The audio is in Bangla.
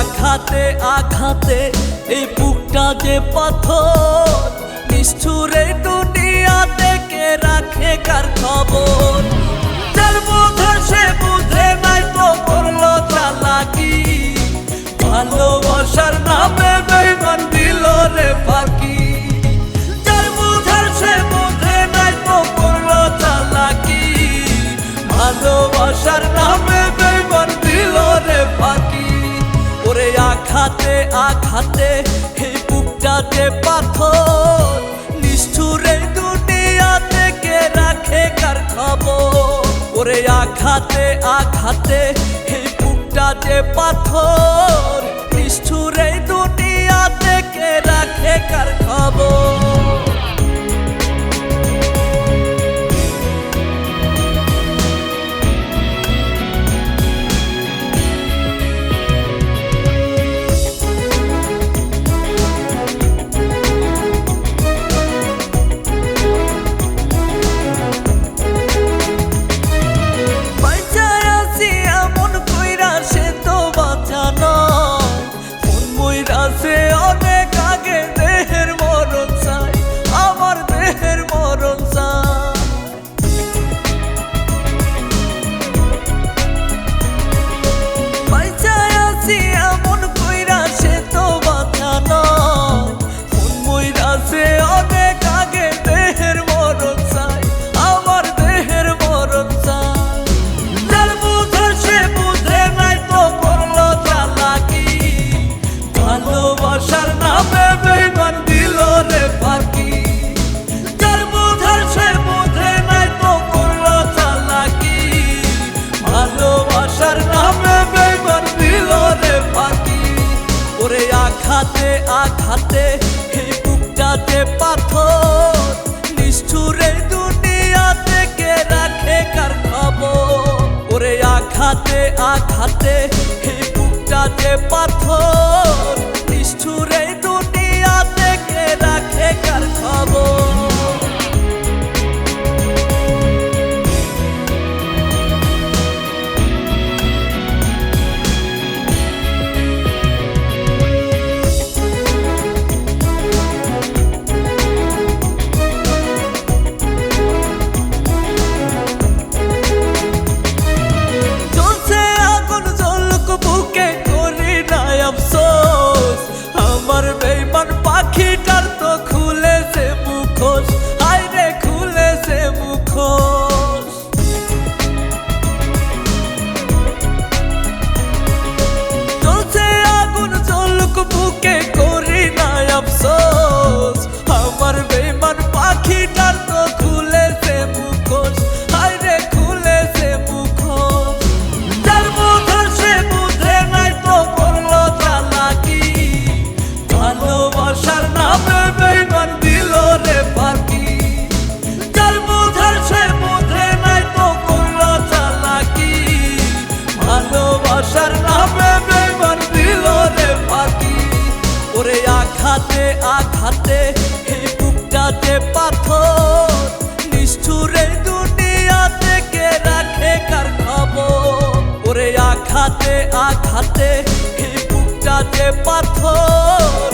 আঘাতে আঘাতে এই বুকটা যে পাথর, নিষ্ঠুরে দুনিয়াতে কে রাখে কার খবর। যার বোঝা সে বুঝে নাই তো করলো চালাকি, ভালোবাসার নামে বেঈমান দিল রে ফাঁকি। যার বোঝা সে বুঝে নাই তো করলো চালাকি, ভালোবাসার নামে বেঈমান দিল রে ফাঁকি। ওরে আঘাতে আঘাতে এই বুকটা যে পাথর, নিষ্ঠুরে দুনিয়াতে কে রাখে কার খবর। ওরে আঘাতে আঘাতে এই বুকটা যে পাথর, নিষ্ঠুরে দুনিয়াতে কে রাখে কার খবর। অনেক আগে দেহের মরণ চাই, আমার দেহের মরণ চাই। পয়সায় আছি এমন কইরা সে তো বাঁচা নয়, মন মইরাছে অনেক আগে দেহের মরণ চাই, আমার দেহের মরণ চাই। যার বুঝে সে বুঝে নাই তো করলো চালাকি, ভালোবাসার নামে বেঈমান দিল রে ফাঁকি। যার বোঝার সে বুঝে নাই তো করলো চালাকি, ভালোবাসার নামে বেঈমান দিল রে ফাঁকি। ওরে আঘাতে আঘাতে এই বুকটা যে পাথর, নিষ্ঠুরে দুনিয়াতে কে রাখে কার খবর। ওরে আঘাতে আঘাতে এই বুকটা যে পাথর, নিষ্ঠুরে দুনিয়াতে কে রাখে কার খবর। জ্বলছে আগুন জ্বলুক বুকে করি না আফসোস, আমার বেঈমান পাখিটার তো খুলেছে মুখোশ, হায় রে খুলেছে মুখোশ। জ্বলছে আগুন জ্বলুক বুকে করি না আফসোস, আমার বেঈমান পাখিটার তো খুলেছে মুখোশ, হায় রে খুলেছে মুখোশ। যার বোঝা সে বুঝে নাই তো করলো চালাকি, ভালোবাসার নামে বেঈমান দিল রে ফাঁকি। যার বোঝা সে বুঝে নাই তো করলো চালাকি, ভালোবাসার নামে বেঈমান দিল রে ফাঁকি। ওরে আঘাতে আঘাতে এই বুকটা যে পাথর, নিষ্ঠুরে দুনিয়াতে কে রাখে কার খবর। ওরে আঘাতে আঘাতে এই বুকটা যে পাথর,